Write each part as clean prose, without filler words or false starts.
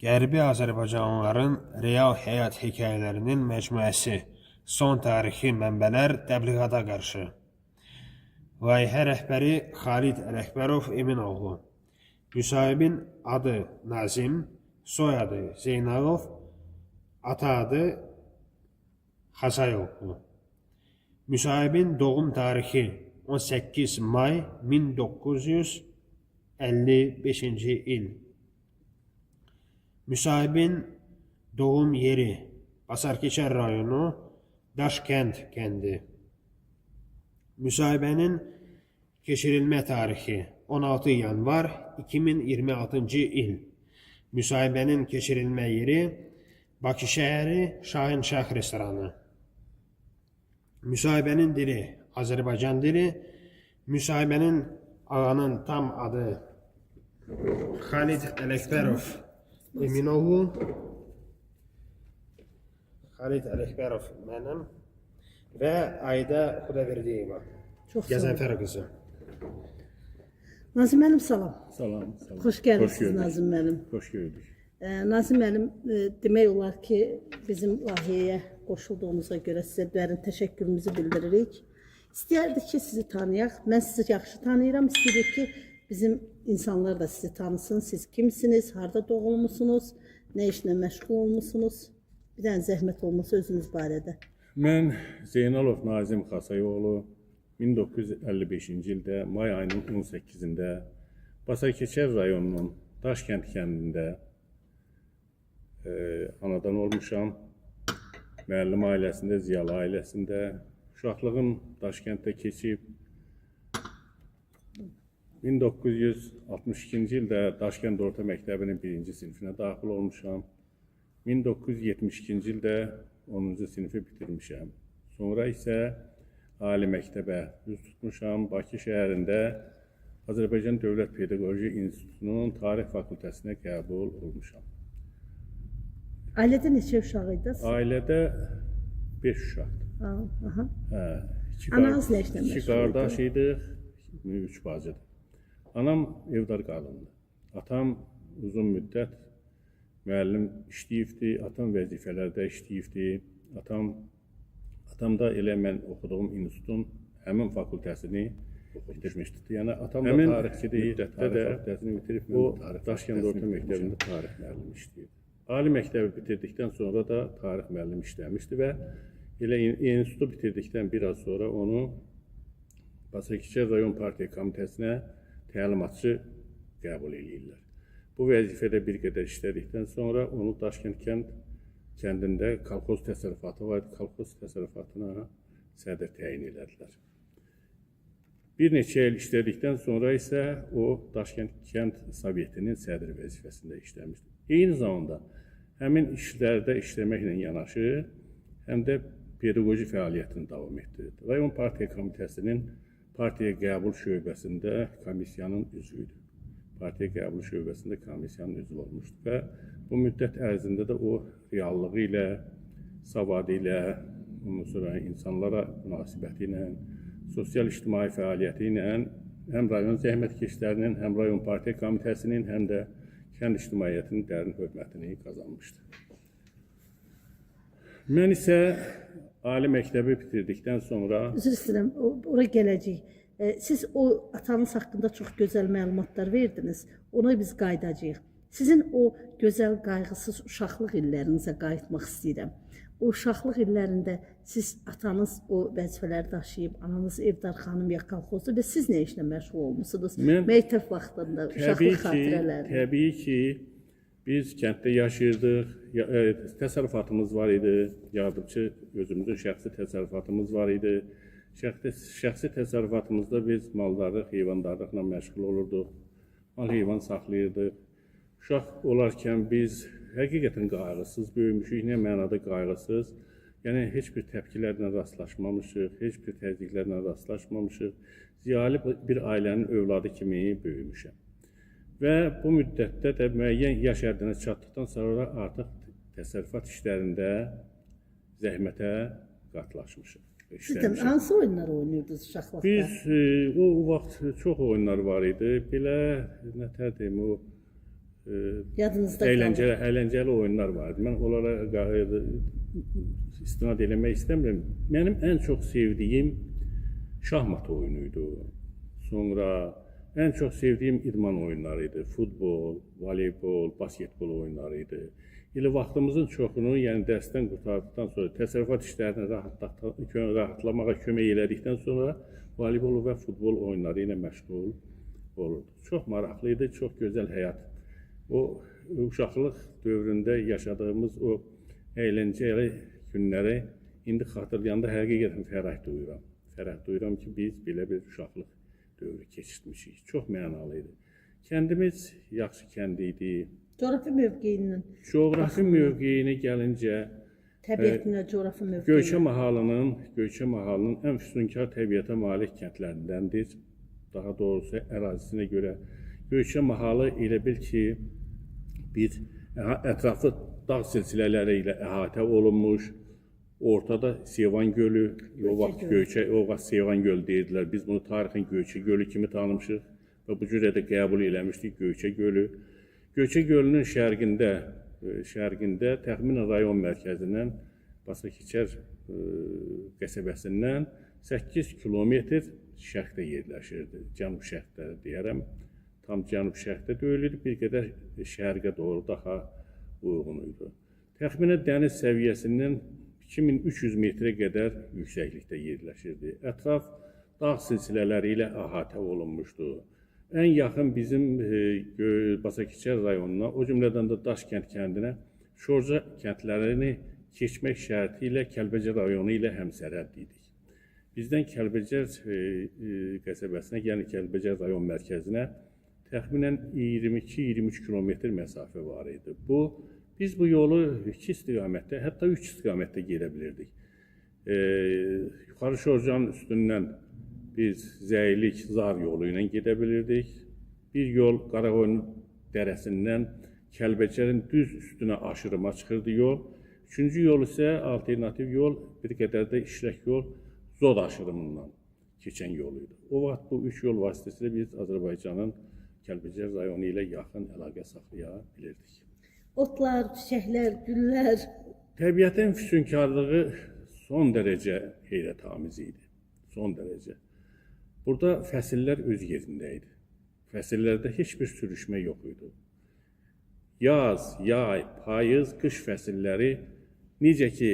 Qərbi Azərbaycanlıların real həyat hekayələrinin məcmuəsi Son tarixi mənbələr təbliğata qarşı. Layihə rəhbəri Xalid Ələkbərov Eminoğlu. Müsahibin adı Nazim, soyadı Zeynalov, ata adı Xasayoglu. Müsahibin doğum tarixi 18 may 1955-ci il. Müsahibin doğum yeri Basarkeçər rayonu Daşkənd kəndi. Müsahibənin keçirilmə tarixi 16 yanvar 2026-cı il. Müsahibənin keçirilmə yeri Bakı şəhəri Şahinşah restoranı. Müsahibənin dili Azərbaycan dili. Müsahibənin ağanın tam adı Xalid Ələkbərov Eminoğlu. Xalid Ələkbərov mənim və Ayda Xudaverdiyeva. Gəzənfər qızı. Nazim müəllim salam. Salam. Xoş gəlmisiniz Nazim müəllim. Xoş gördük. Nazim müəllim, demək olar ki, bizim layihəyə qoşulduğunuza görə sizə dərin təşəkkürümüzü bildiririk. İstəyərdik ki, sizi tanıyaq. Mən sizi yaxşı tanıyıram. İstəyirik ki, bizim insanlar da sizi tanısın. Siz kimsiniz, harada doğulmusunuz, nə işlə məşğul olmusunuz? Bir dənə zəhmət olmasa özünüz barədə. Mən Zeynalov Nazim Xasayoğlu 1955-ci ildə may ayının 18-də Basarkeçər rayonunun Daşkənd kəndində anadan olmuşam. Müəllim ailəsində, ziyalı ailəsində. Uşaqlığım Daşkənddə keçib. 1962-ci ildə Daşkənd Orta Məktəbinin 1-ci sinifinə daxil olmuşam. 1972-ci ildə 10-cu sinifi bitirmişəm. Sonra isə ali məktəbə üz tutmuşam. Bakı şəhərində Azərbaycan Dövlət Pedaqoji İnstitutunun Tarix Fakültəsinə qəbul olmuşam. Ailədə neçə uşaq idiniz? Ailədə 5 uşaqdır. Ananız nə işlə məşğul idi? 2 qardaş idik, 3 bacıdır. Anam evdar qadındır. Atam uzun müddət müəllim işləyibdi, atam vəzifələrdə işləyibdi. Atam da elə mən oxuduğum institutun həmin fakültəsini bitirmişdi. Yəni atam da tarixçidir, fakültəsini bitirib, o Daşkənd Orta Məktəbində tarix müəllimi işləyirdi. Ali məktəbi bitirdikdən sonra da tarix müəllimi işləmişdi və elə institutu bitirdikdən biraz sonra onu Basarkeçər rayon partiya komitəsinə təlimatçı qəbul edirlər. Bu vəzifədə bir qədər işlədikdən sonra onu Daşkənd kəndində kolxoz təsərrüfatı var, kolxoz təsərrüfatına sədr təyin elədilər. Bir neçə il işlədikdən sonra isə o Daşkənd kənd sovetinin sədr vəzifəsində işləmişdi. Eyni zamanda həmin işlərdə işləməklə yanaşı, həm də pedaqoji fəaliyyətini davam etdirirdi. Rayon partiya komitəsinin partiya qəbul şöbəsində komissiyanın üzvüydü. Partiya qəbul şöbəsində komissiyanın üzvü olmuşdu və bu müddət ərzində də o reallığı ilə, savadı ilə, ondan sonra insanlara münasibəti ilə, sosial-ictimai fəaliyyəti ilə həm rayon zəhmətkeşlərinin, həm rayon partiya komitəsinin, həm də kənd ictimaiyyətinin dərin hörmətini qazanmışdı. Mən isə ali məktəbi bitirdikdən sonra... Üzr istəyirəm, ora gələcəyik. Siz o atanız haqqında çox gözəl məlumatlar verdiniz. Ona biz qayıdacağıq. Sizin o gözəl, qayğısız uşaqlıq illərinizə qayıtmaq istəyirəm. O uşaqlıq illərində siz atanız o vəzifələri daşıyıb, ananız evdar xanım ya kolxozda və siz nə işlə məşğul olmusunuz? Məktəb vaxtında, uşaqlıq xatirələrində. Təbii ki, biz kənddə yaşayırdıq, təsərrüfatımız var idi, yardımçı özümüzün şəxsi təsərrüfatımız var idi. Şəxsi təsərrüfatımızda biz maldarlıq, heyvandarlıqla məşğul olurduq, mal heyvan saxlayırdıq. Uşaq olarkən biz həqiqətən qayğısız böyümüşük, nə mənada qayğısız. Yəni, heç bir təpkilərlə rastlaşmamışıq, heç bir təzyiqlərlə rastlaşmamışıq. Ziyalı bir ailənin övladı kimi böyümüşəm. Və bu müddətdə də müəyyən yaş həddinə çatdıqdan sonra artıq təsərrüfat işlərində zəhmətə qatlaşmışıq. Sizdən hansı oyunlar oynuyordunuz uşaqlıqda? Biz o vaxt çox oyunlar var idi. Belə, nətər deyim, o Yadınızda əyləncəli oyunlar vardı. Mən onlara istinad eləmək istəmirəm. Mənim ən çox sevdiyim şahmat oyunuydu. Sonra ən çox sevdiyim idman oyunları idi. Futbol, voleybol, basketbol oyunları idi. Elə vaxtımızın çoxunu, yəni dərsdən qurtardıqdan sonra, təsərrüfat işlərini rahatlamağa kömək elədikdən sonra voleybol və futbol oyunları ilə məşğul olurdu. Çox maraqlı idi, çox gözəl həyat. O uşaqlıq dövründə yaşadığımız o əyləncəli günləri indi xatırlayanda həqiqətən fərəh duyuram. Fərəh duyuram ki, biz belə bir uşaqlıq dövrü keçirmişik. Çox mənalı idi. Kəndimiz yaxşı kənd idi. Coğrafi mövqeyindən. Coğrafi mövqeyinə gəlincə, Təbiətinə, coğrafi mövqeyinə. Göyçə mahalının ən füsunkar təbiətə malik kəndlərindəndir. Daha doğrusu ərazisinə görə. Göyçə mahalı elə bil ki, bir ətrafı dağ silsilələri ilə əhatə olunmuş, ortada Sevan gölü, o vaxt Sevan gölü deyirdilər. Biz bunu tarixin Göyçə gölü kimi tanımışıq və bu cürə də qəbul eləmişdik Göyçə gölü. Göyçə gölünün şərqində təxminən rayon mərkəzindən, Basakəçər qəsəbəsindən 8 kilometr şərqdə yerləşirdi. Cənub-şərqdə deyərəm, tam cənub-şərqdə deyilirdi, bir qədər şərqə doğru daha uyğun idi. Təxminən dəniz səviyyəsindən 2300 metrə qədər yüksəklikdə yerləşirdi. Ətraf dağ silsilələri ilə əhatə olunmuşdu. Ən yaxın bizim Basakəçər rayonuna, o cümlədən də Daşkənd kəndinə, Şorca kəndlərini keçmək şərti ilə Kəlbəcər rayonu ilə həmsərhəd idik. Bizdən Kəlbəcər qəsəbəsinə, yəni Kəlbəcər rayon mərkəzinə təxminən 22-23 kilometr məsafə var idi. Biz bu yolu 2 istiqamətdə, hətta 3 istiqamətdə gedə bilirdik. Yuxarı Şorcanın üstündən biz Zəylik, Zar yolu ilə gedə bilirdik. Bir yol Qaraqoyun dərəsindən Kəlbəcərin düz üstünə aşırıma çıxırdı yol. Üçüncü yol isə alternativ yol, bir qədər də işlək yol Zod aşırımından keçən yol idi. O vaxt bu 3 yol vasitəsilə biz Azərbaycanın Kəlbəcər rayonu ilə yaxın əlaqə saxlaya bilirdik. Otlar, çiçəklər, güllər. Təbiətin füsunkarlığı son dərəcə heyrətamiz idi. Son dərəcə. Burada fəsillər öz yerində idi. Fəsillərdə heç bir sürüşmə yox idi. Yaz, yay, payız, qış fəsilləri necə ki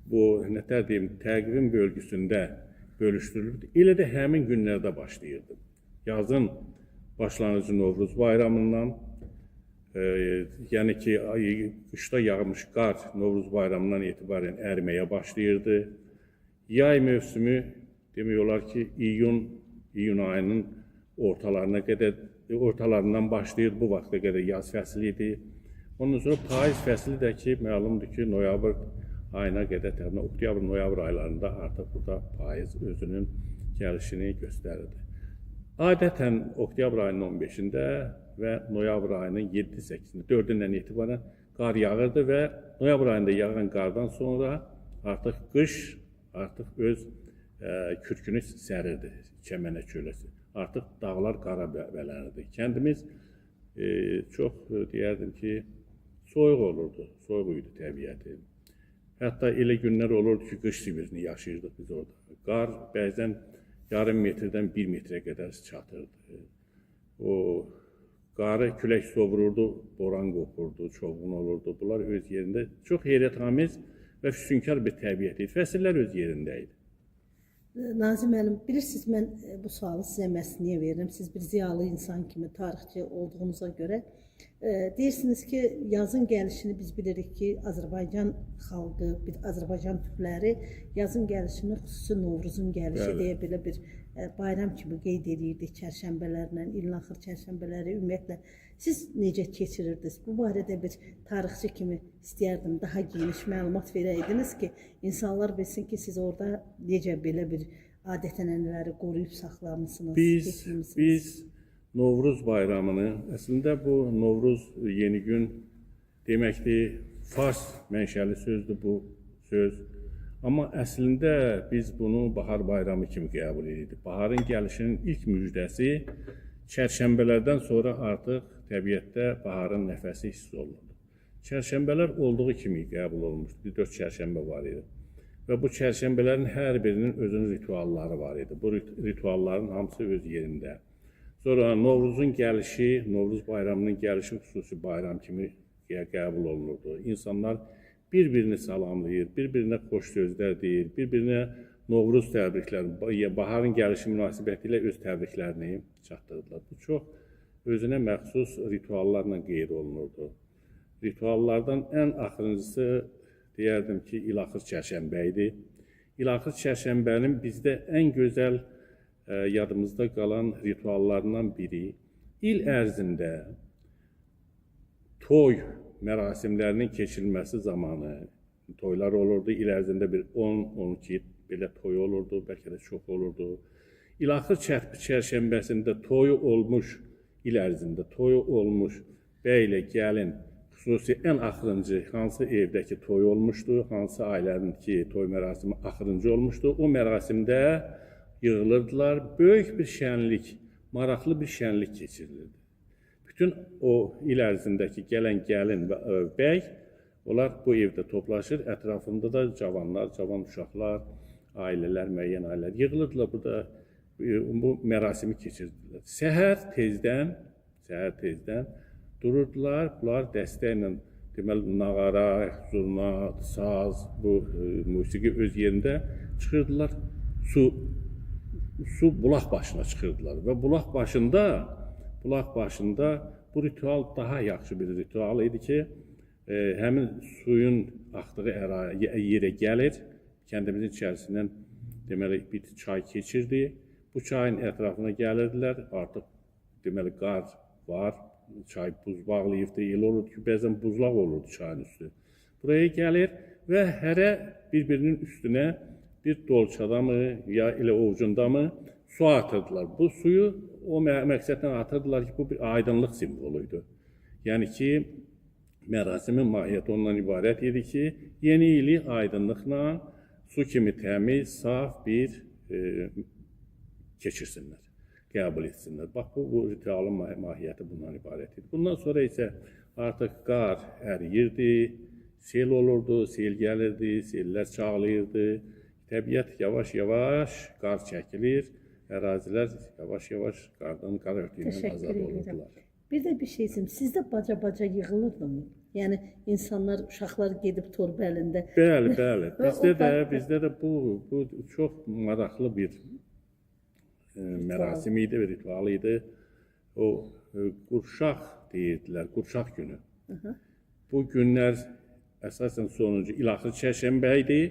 bu təqvim bölgüsündə bölüşdürülürdü, elə də həmin günlərdə başlayırdı. Yazın başlanıcı Novruz bayramından, yəni ki, qışda yağmış qar Novruz bayramından etibarən əriməyə başlayırdı. Yay mövsümü demək olar ki, iyun ayının ortalarından başlayır, bu vaxta qədər yaz fəsli idi. Ondan sonra payız fəsli də ki, məlumdur ki, noyabr ayına qədər, oktyabr-noyabr aylarında artıq burada payız özünün gəlişini göstərirdi. Adətən oktyabr ayının 15-də və noyabr ayının 7-8-də, 4-dən etibarən qar yağırdı və noyabr ayında yağan qardan sonra artıq qış öz kürkünü sərirdi, Çəmənə çöləsi. Artıq dağlar qara bələnirdi. Kəndimiz çox deyərdim ki, soyuq olurdu, soyuq idi təbiəti. Hətta elə günlər olurdu ki, qış Sibirini yaşayırdıq biz orada. Qar bəzən yarım metrdən 1 metrə qədər çatırdı. O qarı külək sovururdu, boran qopurdu, çovğun olurdu. Bunlar öz yerində çox heyrətamiz və füsunkar bir təbiət idi. Fəsillər öz yerində idi. Nazim müəllim, bilirsiniz, mən bu sualı sizə məsniyə verirəm. Siz bir ziyalı insan kimi, tarixçi olduğunuza görə deyirsiniz ki, yazın gəlişini biz bilirik ki, Azərbaycan xalqı, Azərbaycan türkləri yazın gəlişini xüsusi Novruzun gəlişi deyə belə bir bayram kimi qeyd edirdik çərşənbələrlə, ilin axır çərşənbələri ümumiyyətlə. Siz necə keçirirdiniz? Bu barədə bir tarixçi kimi istəyərdim, daha geniş məlumat verəydiniz ki, insanlar bilsin ki, siz orada necə belə bir adət-ənənələri qoruyub saxlamısınız, keçirmişsiniz. Biz Novruz bayramını, əslində bu Novruz yeni gün deməkdir, fars mənşəli sözdür bu söz. Amma əslində biz bunu bahar bayramı kimi qəbul edirdik. Baharın gəlişinin ilk müjdəsi Çərşənbələrdən sonra artıq təbiətdə baharın nəfəsi hiss olunurdu. Çərşənbələr olduğu kimi qəbul olunmuşdu. 4 çərşənbə var idi. Və bu çərşənbələrin hər birinin özünün ritualları var idi. Bu ritualların hamısı öz yerində. Sonra Novruzun gəlişi, Novruz bayramının gəlişi xüsusi bayram kimi qəbul olunurdu. İnsanlar bir-birini salamlayır, bir-birinə xoş sözlər deyir, bir-birinə Novruz təbriklərini, baharın gəlişi münasibətilə öz təbriklərini çatdırdılar. Bu çox özünə məxsus rituallarla qeyd olunurdu. Rituallardan ən axırıncısı deyərdim ki, İlaxır çərşənbə idi. İlaxır çərşənbənin bizdə ən gözəl yadımızda qalan rituallarından biri il ərzində toy mərasimlərinin keçirilməsi zamanı toylar olurdu. İl ərzində bir 10-12 belə toy olurdu, bəlkə də çox olurdu. İlaxır çərşənbəsində toyu olmuş, il ərzində toyu olmuş bəylə gəlin, xüsusi ən axırıncı hansı evdəki toy olmuşdu, hansı ailəninki toy mərasimi axırıncı olmuşdu, o mərasimdə yığılırdılar, böyük bir şənlik, maraqlı bir şənlik keçirilirdi. Bütün o il ərzindəki gələn gəlin və bəy, onlar bu evdə toplaşır, ətrafında da cavanlar, cavan uşaqlar, ailələr, müəyyən ailələr yığılırdılar burada, bu mərasimi keçirdilər. Səhər tezdən dururdular, bunlar dəstəklə, deməli, nağara, zurna, saz, bu musiqi öz yerində çıxırdılar, su bulaq başına çıxırdılar və bulaq başında bu ritual daha yaxşı bir ritual idi ki, həmin suyun axdığı yerə gəlir, kəndimizin içərisindən deməli bir çay keçirdi. Bu çayın ətrafına gəlirdilər, artıq deməli qar var, çay buz bağlayıbdı, elə olurdu ki, bəzən buzlaq olurdu çayın üstü. Buraya gəlir və hərə bir-birinin üstünə bir dolçada mı, ya elə ovucunda mı su atırdılar. Bu suyu o məqsədlə atırdılar ki, bu bir aydınlıq simvoluydu. Yəni ki, mərasimin mahiyyəti ondan ibarət idi ki, yeni ili aydınlıqla su kimi təmiz, saf bir keçirsinlər, qəbul etsinlər. Bax, bu ritualın mahiyyəti bundan ibarət idi. Bundan sonra isə artıq qar əriyirdi, sel olurdu, sel gəlirdi, sellər çağlayırdı. Təbiət yavaş-yavaş qar çəkilir, ərazilər yavaş-yavaş qar örtüyündən azad olurdular. Bir də bir şeysim, sizdə baca-baca yığılırdı mı? Yəni insanlar, uşaqlar gedib torba əlində. Bəli. Bizdə də bu çox maraqlı bir mərasim idi, ritual idi. O qurşaq deyirdilər, qurşaq günü. Bu günlər əsasən sonuncu İlaxır çərşənbə idi.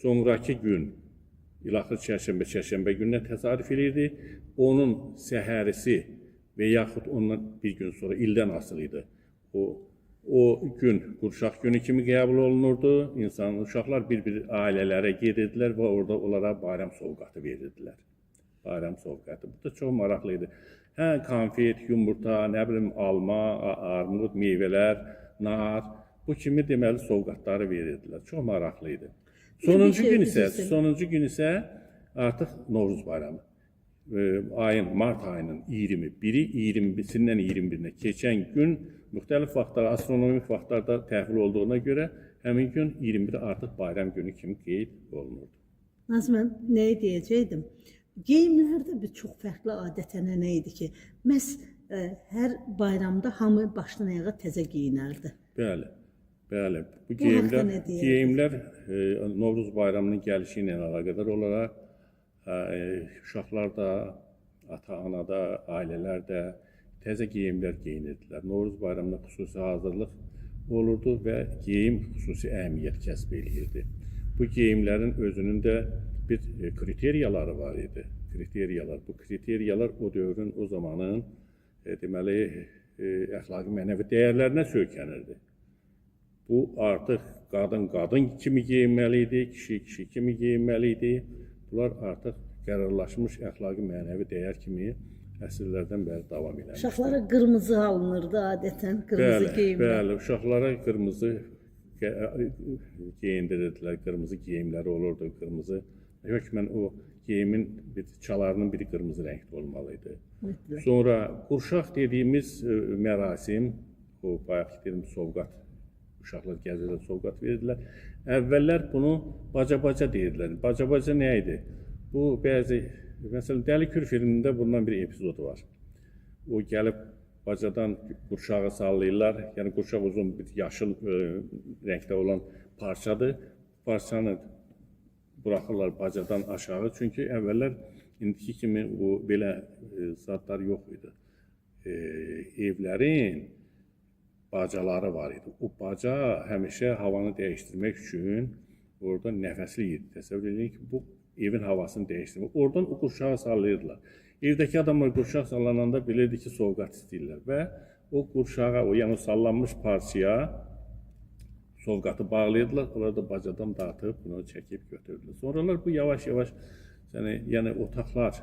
Sonraki gün İlaxır çərşənbə gününə təsadüf edirdi. Onun səhərisi və yaxud ondan bir gün sonra ildən asılı idi. O gün qurşaq günü kimi qəbul olunurdu. Uşaqlar bir-bir ailələrə gedirdilər və orada onlara bayram sovqatı verirdilər. Bayram sovqatı. Bu da çox maraqlı idi. Hə, konfet, yumurta, nə bilim, alma, armud, meyvələr, nar, bu kimi deməli sovqatları verirdilər. Çox maraqlı idi. Sonuncu gün isə artıq Novruz bayramı. Mart ayının 21-i, 20-sindən 21-nə keçən gün müxtəlif vaxtlar, astronomik vaxtlarda təhvil olduğuna görə həmin gün 21 artıq bayram günü kimi qeyd olunurdu. Nazmən, nəyi deyəcəkdim? Geyimlərdə bir çox fərqli adət-ənənə idi ki, məhz hər bayramda hamı başdan ayağa təzə geyinərdi. Bəli. Bu geyimlər Novruz bayramının gəlişi ilə əlaqədar olaraq uşaqlar da, ata-ana da, ailələr də təzə geyimlər geyinirdilər. Novruz bayramına xüsusi hazırlıq olurdu və geyim xüsusi əhəmiyyət kəsb edirdi. Bu geyimlərin özünün də bir kriteriyaları var idi. Bu kriteriyalar o dövrün, o zamanın deməli əxlaqi mənəvi dəyərlərinə söykənirdi. Bu artıq qadın kimi geyinməli idi, kişi kimi geyinməli idi. Bunlar artıq qərarlaşmış əxlaqi mənəvi dəyər kimi əsrlərdən bəri davam edir. Uşaqlara qırmızı alınırdı adətən, qırmızı geyimlər. Bəli, uşaqlara qırmızı geyindirirdilər, qırmızı geyimləri olurdu, qırmızı. Hökmən o geyimin çalarının biri qırmızı rəngdə olmalıydı. Sonra qurşaq dediyimiz mərasim, o bayaq dedim sovqat, uşaqlar gəzirlər, sovqat verirdilər. Əvvəllər bunu baca-baca deyirdilər. Baca-baca nə idi? Bu bəzi, məsələn, Dəli Kür filmində bundan bir epizodu var. O gəlib bacadan qurşağı sallayırlar. Yəni qurşaq uzun bir yaşıl rəngdə olan parçadır. Parçanı buraxırlar bacadan aşağı. Çünki əvvəllər indiki kimi o belə zatlar yox idi. Evlərin bacaları var idi. O baca həmişə havanı dəyişdirmək üçün orada nəfəsli idi. Təsəvvür edin ki, bu evin havasını dəyişdirmək. Oradan o qurşağı sallayırdılar. Evdəki adamlar qurşaq sallananda bilirdi ki, sovqat istəyirlər və o qurşağa, yəni sallanmış parçaya sovqatı bağlayırdılar, onlar da bacadan dağıtıb bunu çəkib götürdülər. Sonralar bu yavaş-yavaş, yəni otaqlar,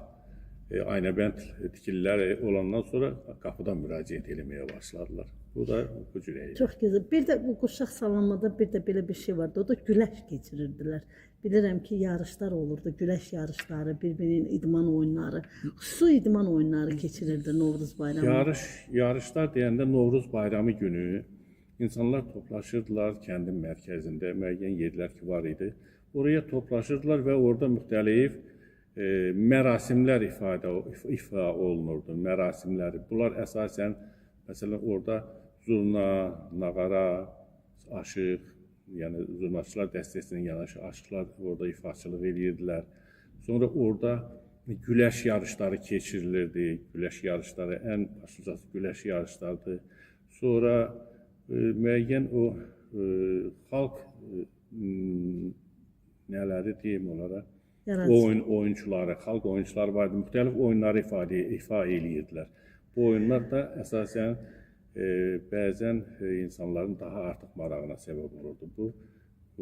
aynəbənd tikililər olandan sonra qapıdan müraciət eləməyə başladılar. Bu da bu cürə idi. Çox gözəl. Bir də bu qurşaq sallanmada bir də belə bir şey vardı. O da güləş keçirirdilər. Bilirəm ki, yarışlar olurdu, güləş yarışları, bir-birinin idman oyunları, su idman oyunları keçirirdi Novruz bayramı. Yarışlar deyəndə Novruz bayramı günü insanlar toplaşırdılar kəndin mərkəzində, müəyyən yerlər ki var idi. Oraya toplaşırdılar və orada müxtəlif mərasimlər ifa olunurdu, mərasimlər. Bunlar əsasən, məsələn, orada zurna, nağara, aşıq, yəni zurnaçılar dəstəsinin yanaşı aşıqlar orada ifaçılıq edirdilər. Sonra orada güləş yarışları keçirilirdi. Güləş yarışları ən başlıcası güləş yarışlardır. Sonra müəyyən o xalq nələri deyim onlara? Oyunçuları, xalq oyunçuları vardı. Müxtəlif oyunları ifa edirdilər. Bu oyunlar da əsasən bəzən insanların daha artıq marağına səbəb olurdu. Bu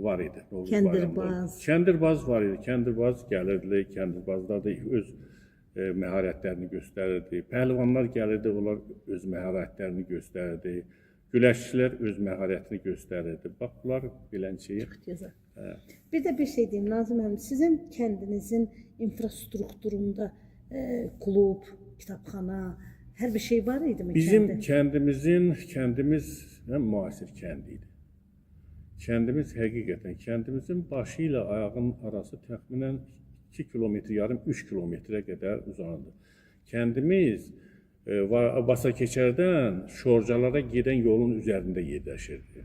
var idi. Kəndirbaz. Kəndirbaz var idi. Kəndirbaz gəlirdi. Kəndirbazlar da öz məharətlərini göstərirdi. Pəhlivanlar gəlirdi, onlar öz məharətlərini göstərirdi. Güləşçilər öz məharətini göstərirdi. Bax, bunlar bilən şeyi. Çox gözəl. Bir də bir şey deyim, Nazım müəllim, sizin kəndinizin infrastrukturunda klub, kitabxana, hər bir şey var idi mi? Bizim kəndimiz müasir kənd idi. Kəndimiz həqiqətən, kəndimizin başı ilə ayağının arası təxminən 2 kilometr, yarım 3 kilometrə qədər uzanırdı. Kəndimiz Basakeçərdən Şorcalara gedən yolun üzərində yerləşirdi.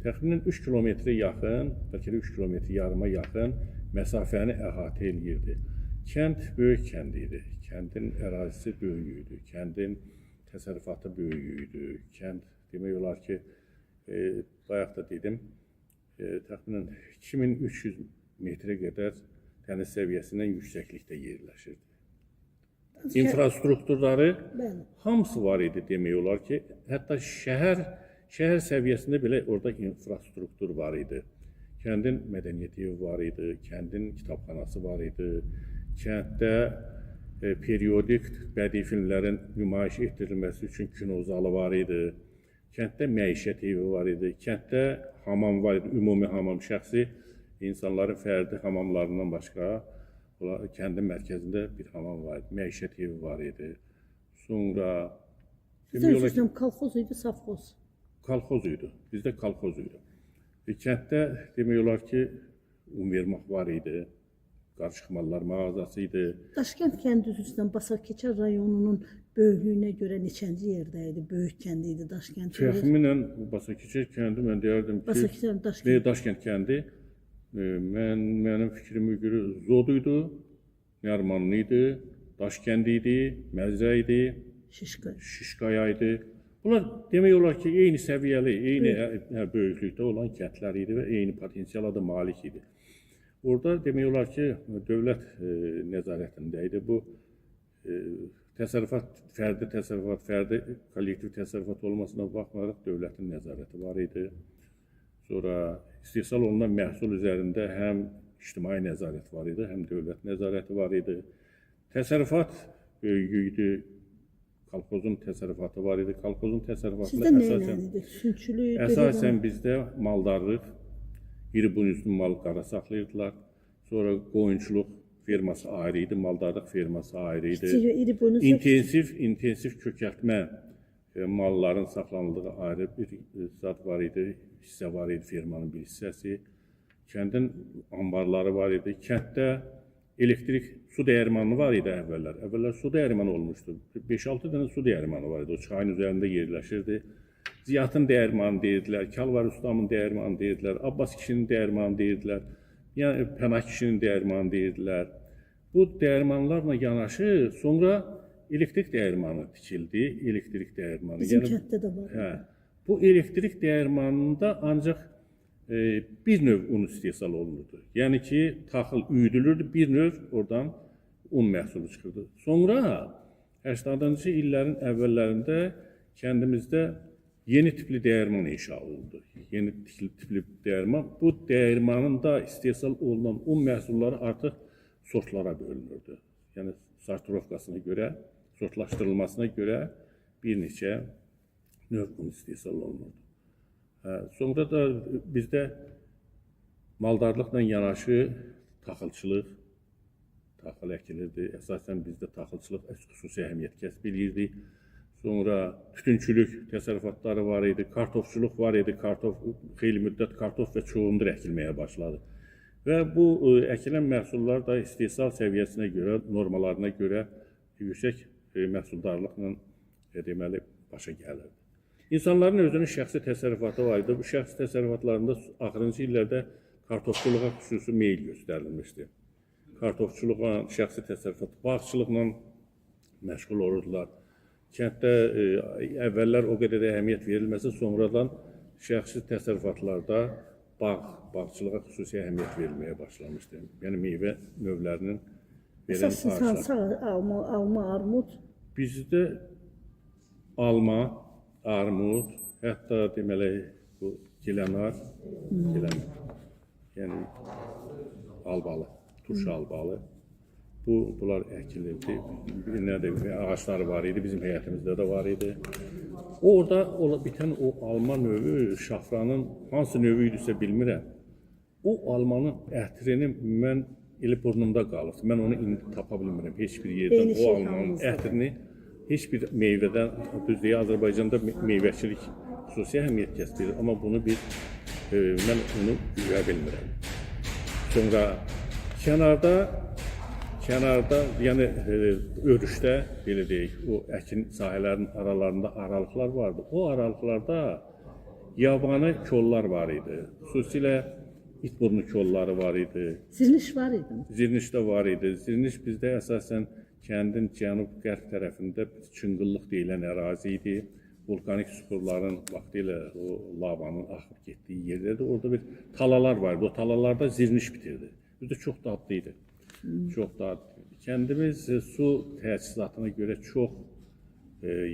Təxminən 3 kilometrə yaxın, bəlkə də 3 kilometr yarıma yaxın məsafəni əhatə edirdi. Kənd böyük kənd idi. Kəndin ərazisi böyük idi. Kəndin təsərrüfatı böyük idi. Kənd demək olar ki, bayaq da dedim, təxminən 2300 metrə qədər dəniz səviyyəsindən yüksəklikdə yerləşirdi. İnfrastrukturları hamısı var idi demək olar ki, hətta şəhər səviyyəsində belə orada infrastruktur var idi. Kəndin mədəniyyət evi var idi, kəndin kitabxanası var idi, kənddə periodik bədii filmlərin nümayiş etdirilməsi üçün kinozalı var idi, kənddə məişət evi var idi, kənddə hamam var idi, ümumi hamam, şəxsi insanların fərdi hamamlarından başqa kəndin mərkəzində bir hamam var idi, məişət evi var idi. Sonra... Bizdə üzrəm kolxoz idi, safxoz? Kolxoz idi, bizdə kolxoz idi. Kənddə demək olar ki, Univermaq var idi, qarışıq mallar mağazası idi. Daşkənd kəndi üzrəm Basakeçər rayonunun böyüklüyünə görə neçənci yerdə idi, böyük kənd idi Daşkənd? Təxminən Basakeçər kəndi mən deyərdim ki, Daşkənd kəndi mənim fikrimi görə Zod idi, Nərmanlı idi, Daşkənd idi, Məzrə idi, Şişqaya idi. Bunlar demək olar ki, eyni səviyyəli, eyni böyüklükdə olan kəndlər idi və eyni potensiala da malik idi. Orada demək olar ki, dövlət nəzarətində idi. Bu təsərrüfat, fərdi kollektiv təsərrüfat olmasına baxmayaraq dövlətin nəzarəti var idi. Sonra istehsal olunan məhsul üzərində həm ictimai nəzarət var idi, həm dövlət nəzarəti var idi. Təsərrüfat böyüklüyü idi. Kolxozun təsərrüfatı var idi. Kolxozun təsərrüfatında əsasən bizdə maldarlıq, iri buynuzlu mal qara saxlayırdılar. Sonra qoyunçuluq ferması ayrı idi, maldarlıq ferması ayrı idi. İri boynuz İntensiv kökəltmə malların saxlanıldığı ayrı bir zat var idi, hissə var idi, fermanın bir hissəsi. Kəndin ambarları var idi. Kənddə elektrik su dəyirmanı var idi əvvəllər. Əvvəllər su dəyirmanı olmuşdu. 5-6 dənə su dəyirmanı var idi. O çayın üzərində yerləşirdi. Ziyatın dəyirmanı deyirdilər, Kalvar Ustamın dəyirmanı deyirdilər, Abbas kişinin dəyirmanı deyirdilər, yəni Pənah kişinin dəyirmanı deyirdilər. Bu dəyirmanlarla yanaşı sonra elektrik dəyirmanı tikildi, elektrik dəyirmanı. Bizim kənddə də var. Hə, bu elektrik dəyirmanında ancaq bir növ un istehsal olunurdu. Yəni ki, taxıl üyüdülürdü, bir növ oradan un məhsulu çıxırdı. Sonra 80-cı illərin əvvəllərində kəndimizdə yeni tipli dəyirman inşa olundu. Yeni tipli dəyirman. Bu dəyirmanın da istehsal olunan un məhsulları artıq sortlara bölünürdü. Yəni sortirovkasına görə, sortlaşdırılmasına görə bir neçə növ un istehsal olunurdu. Sonra da bizdə maldarlıqla yanaşı taxılçılıq, taxıl əkilirdi. Əsasən bizdə taxılçılıq xüsusi əhəmiyyət kəsb edirdi. Sonra tütünçülük təsərrüfatları var idi, kartofçuluq var idi. Xeyli müddət kartof və çoğundur əkilməyə başladı. Və bu əkilən məhsullar da istehsal səviyyəsinə görə, normalarına görə yüksək məhsuldarlıqla deməli başa gəlirdi. İnsanların özünün şəxsi təsərrüfatı var idi. Bu şəxsi təsərrüfatlarında axırıncı illərdə kartofçuluğa xüsusi meyil göstərilmişdi. Kartofçuluğa, şəxsi təsərrüfat, bağçılıqla məşğul olurdular. Kənddə əvvəllər o qədər əhəmiyyət verilməsə, sonradan şəxsi təsərrüfatlarda bağçılığa xüsusi əhəmiyyət verilməyə başlamışdı. Yəni meyvə növlərinin verən ağaçlar. Alma, armud. Bizdə alma, armud, hətta deməli bu gilənar, yəni albalı, turş albalı. Bunlar əkilirdi. Ağaçları var idi, bizim həyətimizdə də var idi. Orada bitən o alma növü, şafranın hansı növü idisə bilmirəm. O almanın ətrini mən elə burnumda qalır. Mən onu indi tapa bilmirəm heç bir yerdən. O almanın ətrini heç bir meyvədən, düzdür, Azərbaycanda meyvəçilik xüsusi əhəmiyyət kəsb edir. Amma bunu mən onu güyə bilmirəm. Sonra kənarda, yəni örüşdə, belə deyək, o əkin sahələrinin aralarında aralıqlar vardı. O aralıqlarda yabanı kollar var idi. Xüsusilə itburnu kolları var idi. Zirniş var idi. Zirniş də var idi. Zirniş bizdə əsasən kəndin cənub-qərb tərəfində Çınqıllıq deyilən ərazi idi. Vulkanik suxurların vaxtilə o lavanın axıb getdiyi yerlərdə orada bir talalar vardı. O talalarda zirniş bitirdi. Bizdə çox dadlı idi. Çox dadlı. Kəndimiz su təchizatına görə çox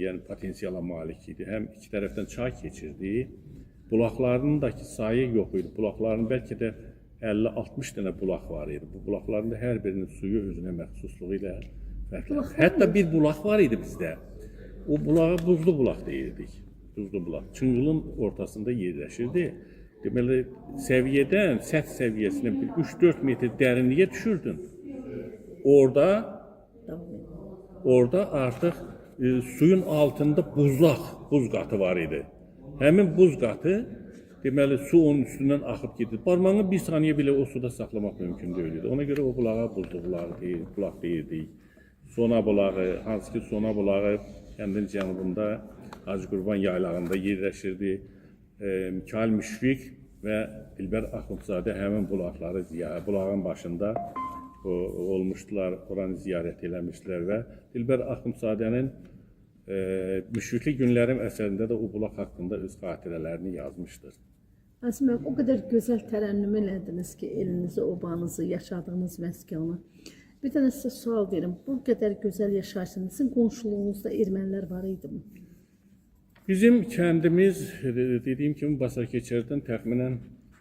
yəni potensiala malik idi. Həm iki tərəfdən çay keçirdi. Bulaqlarının da ki sayı yox idi. Bulaqların bəlkə də 50-60 dənə bulaq var idi. Bu bulaqların da hər birinin suyu özünə məxsusluğu ilə fərqlənir. Hətta bir bulaq var idi bizdə. O bulağa buzlu bulaq deyirdik. Buzlu bulaq. Çınqılın ortasında yerləşirdi. Deməli, səviyyədən, səth səviyyəsinə 3-4 metr dərinliyə düşürdün. Orada artıq suyun altında buz qatı var idi. Həmin buz qatı, deməli, su onun üstündən axıb gedir. Barmağını bir saniyə belə o suda saxlamaq mümkün deyildi. Ona görə o bulağa buzlu bulaq deyirdik. Sona bulağı, hansı ki Sona bulağı kəndin cənubunda Hacı Qurban yaylağında yerləşirdi. Mikail Müşfiq və Dilbər Axundzadə həmin bulağın başında olmuşdular, oranı ziyarət eləmişdilər və Dilbər Axundzadənin Müşfiqli Günlərim əsərində də o bulaq haqqında öz xatirələrini yazmışdır. Asim bəy, o qədər gözəl tərənnüm elədiniz ki, elinizi, obanızı, yaşadığınız məskanı. Bir dənə sizə sual verim, bu qədər gözəl yaşarsınız, sizin qonşuluğunuzda ermənilər var idi mi? Bizim kəndimiz, dediyim kimi, Basarkeçərdən təxminən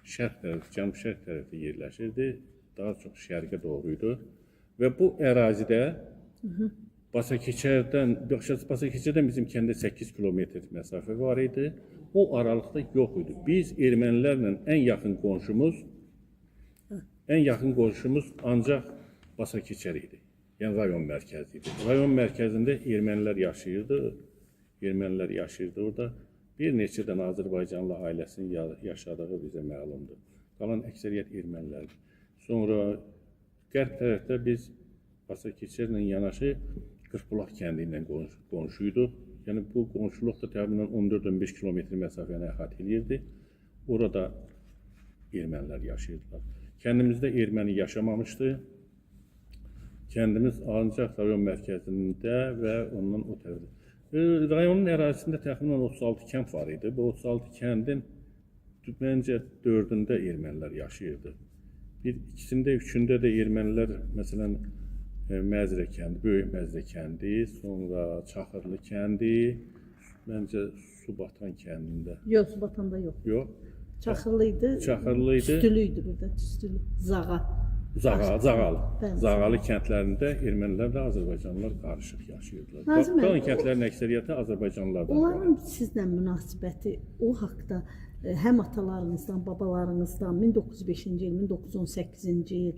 cənub-şərq tərəfdə yerləşirdi. Daha çox şərqə doğruydu. Və bu ərazidə Basarkeçərdən bizim kəndə 8 kilometr məsafə var idi. O aralıqda yox idi. Biz ermənilərlə ən yaxın qonşumuz ancaq Basakeçər idi. Yəni rayon mərkəzi idi. Rayon mərkəzində ermənilər yaşayırdı. Ermənilər yaşayırdı orada. Bir neçə dənə Azərbaycanlı ailəsinin yaşadığı bizə məlumdur. Qalan əksəriyyət ermənilərdir. Sonra qərb tərəfdə biz Basakeçərlə yanaşı Qırxbulaq kəndi ilə qonşuyduq. Yəni bu qonşuluq da təxminən 14-15 kilometr məsafəni əhatə edirdi. Orada ermənilər yaşayırdılar. Kəndimizdə erməni yaşamamışdı. Kəndimiz ancaq rayon mərkəzində və ondan o tərəfdə. Rayonun ərazisində təxminən 36 kənd var idi. Bu 36 kəndin məncə 4-ündə ermənilər yaşayırdı. İkisində, üçündə də ermənilər, məsələn, Məzrə kəndi, Böyük Məzrə kəndi, sonra Çaxırlı kəndi, məncə Subatan kəndində. Yox, Subatanda yox. Yox. Çaxırlıydı. Çaxırlıydı. Tüstülüydü burada, tüstülü. Zağalı kəndlərində ermənilərlə Azərbaycanlılar qarışıq yaşayırdılar. Qalan kəndlərin əksəriyyəti Azərbaycanlılardan. Onların sizlə münasibəti o haqda həm atalarınızdan, babalarınızdan 1905-ci il, 1918-ci il,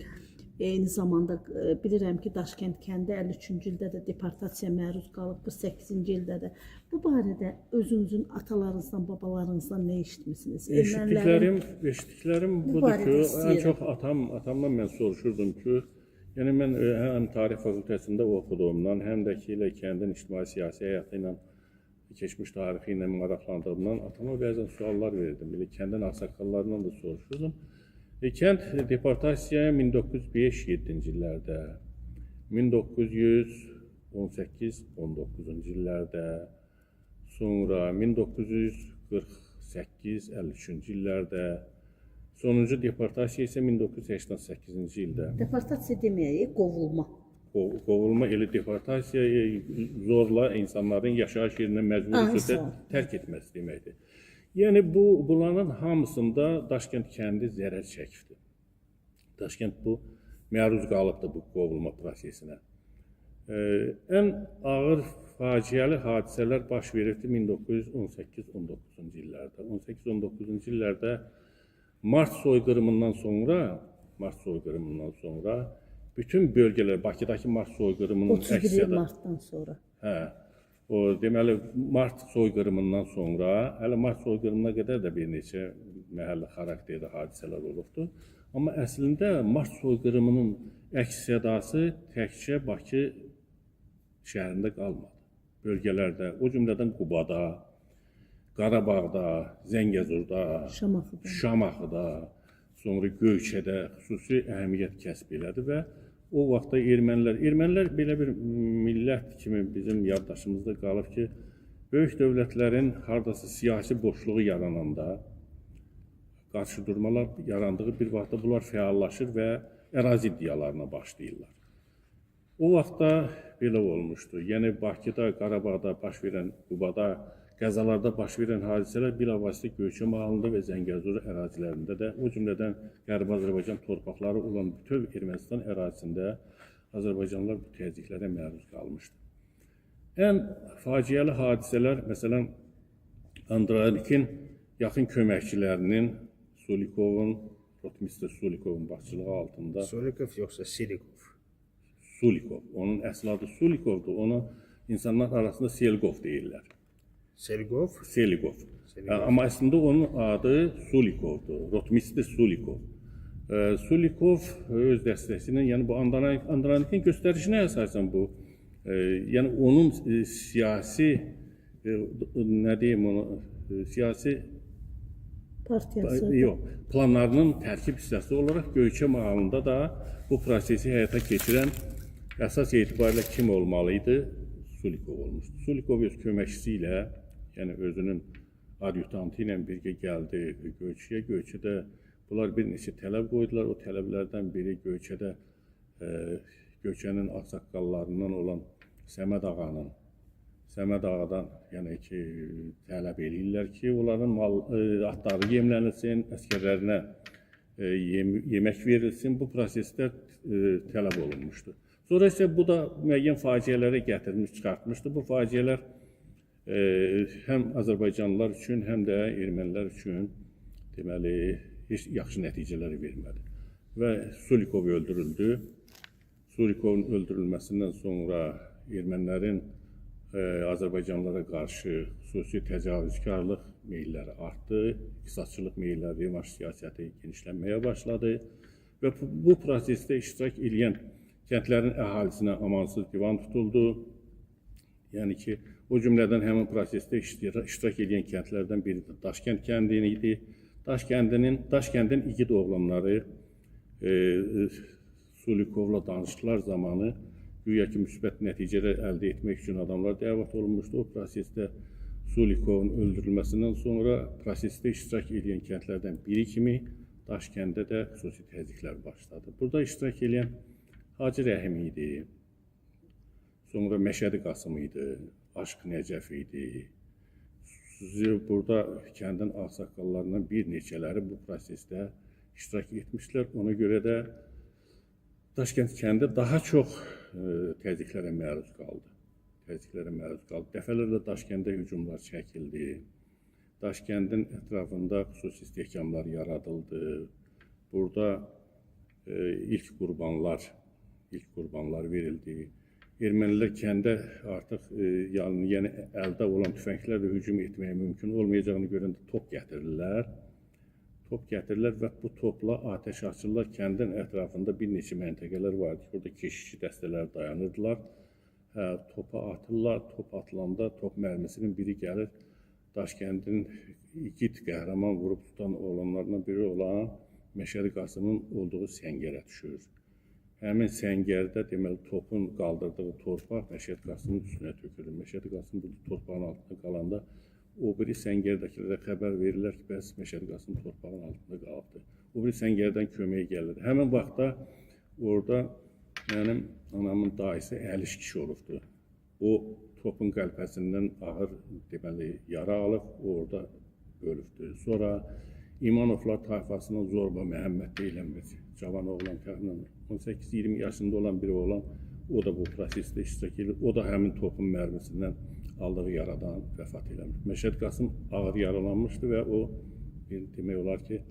eyni zamanda bilirəm ki, Daşkənd kəndi 53-cü ildə də deportasiyaya məruz qalıb, 48-ci ildə də. Bu barədə özünüzün atalarınızdan, babalarınızdan nə eşitmisiniz? Eşitdiklərim budur ki, ən çox atamdan mən soruşurdum ki, yəni mən həm tarix fakültəsində oxuduğumdan, həm də ki, kəndin ictimai-siyasi həyatı ilə, keçmiş tarixi ilə maraqlandığımdan atama bəzən suallar verirdim. Kəndin ağsaqqallarından da soruşurdum. Kənd deportasiyaya 1905-7-ci illərdə, 1918-19-cu illərdə, sonra 1948-53-cü illərdə, sonuncu deportasiya isə 1988-ci ildə. Deportasiya deməyək, qovulma. Qovulma elə deportasiya zorla insanların yaşayış yerindən məcburi surətdə tərk etməsi deməkdir. Yəni bunların hamısında Daşkənd kəndi zərər çəkibdir. Daşkənd məruz qalıbdır bu qovulma prosesinə. Ən ağır faciəli hadisələr baş verirdi 1918-19-cu illərdə. 18-19-cu illərdə Mart soyqırımından sonra bütün bölgələr, Bakıdakı Mart soyqırımının 31 martdan sonra. Deməli, Mart soyqırımından sonra, hələ Mart soyqırımına qədər də bir neçə məhəlli xarakterli hadisələr olubdu. Amma əslində Mart soyqırımının əks-sədası təkcə Bakı şəhərində qalmadı. Bölgələrdə, o cümlədən Qubada, Qarabağda, Zəngəzurda, Şamaxıda, sonra Göyçədə xüsusi əhəmiyyət kəsb elədi və o vaxtda ermənilər belə bir millət kimi bizim yaddaşımızda qalıb ki, böyük dövlətlərin hardasa siyasi boşluğu yarananda, qarşıdurmalar yarandığı bir vaxtda bunlar fəallaşır və ərazi iddialarına başlayırlar. O vaxtda belə olmuşdu. Yəni Bakıda, Qarabağda baş verən, Qubada, qəzalarda baş verən hadisələr bilavasitə Göyçə mahalında və Zəngəzur ərazilərində də, o cümlədən Qərbi Azərbaycan torpaqları olan bütöv Ermənistan ərazisində Azərbaycanlılar bu təzyiqlərə məruz qalmışdı. Ən faciəli hadisələr, məsələn, Andranikin yaxın köməkçilərinin Sulikovun, rotmister Sulikovun başçılığı altında. Sulikov yoxsa Silikov? Sulikov. Onun əsl adı Sulikovdur. Onu insanlar arasında Selkov deyirlər. Seligov? Seligov. Amma əslində onun adı Sulikovdur. Rotmister Sulikov. Sulikov öz dəstəsinin, yəni bu Andranikin göstərişinə əsasən bu, yəni onun siyasi, nə deyim onu, siyasi planlarının tərkib hissəsi olaraq Göyçə mahalında da bu prosesi həyata keçirən əsas etibarilə kim olmalıydı? Sulikov olmuşdu. Sulikov öz köməkçisi ilə, yəni özünün adyutantı ilə birgə gəldi Göyçəyə. Göyçədə bunlar bir neçə tələb qoydular. O tələblərdən biri Göyçənin ağsaqqallarından olan Səməd ağadan, yəni ki, tələb edirlər ki, onların atları yemlənilsin, əskərlərinə yemək verilsin. Bu prosesdə tələb olunmuşdu. Sonra isə bu da müəyyən faciələrə gətirmiş, çıxartmışdı. Bu faciələr həm Azərbaycanlılar üçün, həm də ermənilər üçün deməli, heç yaxşı nəticələri vermədi. Və Sulikov öldürüldü. Sulikovun öldürülməsindən sonra ermənilərin Azərbaycanlılara qarşı xüsusi təcavüzkarlıq meylləri artdı, qisasçılıq meylləri, revanş siyasəti genişlənməyə başladı və bu prosesdə iştirak edən kəndlərin əhalisinə amansız divan tutuldu. Yəni ki, o cümlədən həmin prosesdə iştirak edən kəndlərdən biri də Daşkənd kəndi idi. Daşkəndin igid oğlanları Sulikovla danışıqlar zamanı güya ki, müsbət nəticələr əldə etmək üçün adamlar dəvət olunmuşdu. O prosesdə Sulikovun öldürülməsindən sonra prosesdə iştirak edən kəndlərdən biri kimi Daşkəndə də xüsusi təzyiqlər başladı. Burada iştirak edən Hacı Rəhim idi, sonra Məşədi Qasım idi, Aşıq Nəcəf idi. Burada kəndin ağsaqqallarından bir neçələri bu prosesdə iştirak etmişlər. Ona görə də Daşkənd kəndi daha çox təzyiqlərə məruz qaldı. Dəfələrlə Daşkəndə hücumlar çəkildi. Daşkəndin ətrafında xüsusi istehkamlar yaradıldı. Burada ilk qurbanlar verildi. Ermənilər kəndə artıq yəni əldə olan tüfənglərlə hücum etməyə mümkün olmayacağını görəndə top gətirirlər və bu topla atəş açırlar. Kəndin ətrafında bir neçə məntəqələr vardı ki, orada keşişçi dəstələr dayanırdılar. Topa atırlar, top atılanda top mərmisinin biri gəlir. Daşkəndin igid qəhrəman vurub tutan oğlanlarından biri olan Məşədi Qasımın olduğu səngərə düşür. Həmin səngərdə deməli topun qaldırdığı torpaq Məşədi Qasımın üstünə tökülür. Məşədi Qasım bu torpağın altında qalanda o biri səngərdəkilərə xəbər verirlər ki, bəs Məşədi Qasım torpağın altında qaldı. O biri səngərdən kömək gəlir. Həmin vaxtda orada mənim anamın dayısı Əliş kişi olubdu. O topun qəlpəsindən ağır deməli yara alıb, orada ölübdür. Sonra İmanovlar tayfasının Zorba Məhəmməd deyilən bir cavan oğlan, 18-20 yaşında olan bir oğlan, o da bu prosesdə iştirak edir. O da həmin topun mərmisindən aldığı yaradan vəfat eləmişdir. Məşədi Qasım ağır yaralanmışdı və o demək olar ki,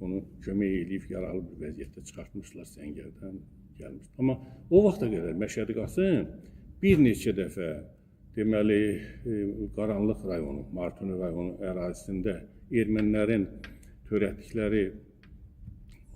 onu kömək eləyib yaralı bir vəziyyətdə çıxartmışlar səngərdən gəlmişdi. Amma o vaxta qədər Məşədi Qasım bir neçə dəfə deməli Qaranlıq rayonu, Martuni rayonu ərazisində ermənilərin törətdikləri,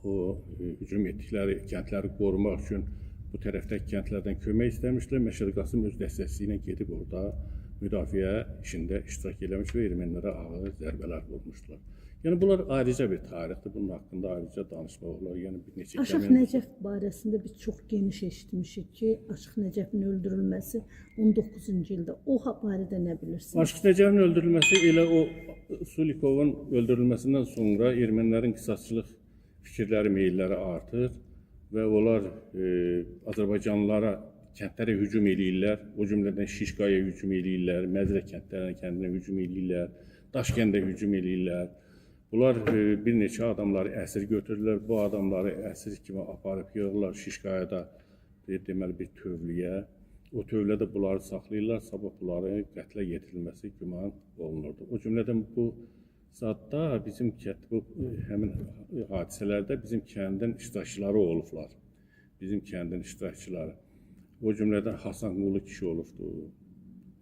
o hücum etdikləri kəndləri qorumaq üçün bu tərəfdəki kəndlərdən kömək istəmişlər. Məşədi Qasım öz dəstəsi ilə gedib orada müdafiə işində iştirak eləmiş və ermənilərə ağır zərbələr vurmuşlar. Yəni bunlar ayrıca bir tarixdir. Bunun haqqında ayrıca danışmaq olar. Yəni bir neçə Aşıq Nəcəf barəsində biz çox geniş eşitmişik ki, Aşıq Nəcəfin öldürülməsi 19-cu ildə. O barədə nə bilirsiniz? Aşıq Nəcəfin öldürülməsi elə o Sulikovun öldürülməsindən sonra ermənilərin qisasçılıq fikirləri, meylləri artır və onlar Azərbaycanlılara kəndlərə hücum eləyirlər. O cümlədən Şişqaya hücum eləyirlər, Məzrə kəndinə hücum eləyirlər, Daşkəndə hücum eləyirlər. Bunlar bir neçə adamları əsir götürürlər. Bu adamları əsir kimi aparıb yığırlar Şişqayada deməli bir tövləyə. O tövlədə bunları saxlayırlar, sabah bunları qətlə yetirilməsi güman olunurdu. O cümlədən bu zatda bizim həmin hadisələrdə bizim kəndin iştirakçıları olublar. Bizim kəndin iştirakçıları. O cümlədən Hasan Qulu kişi olubdu,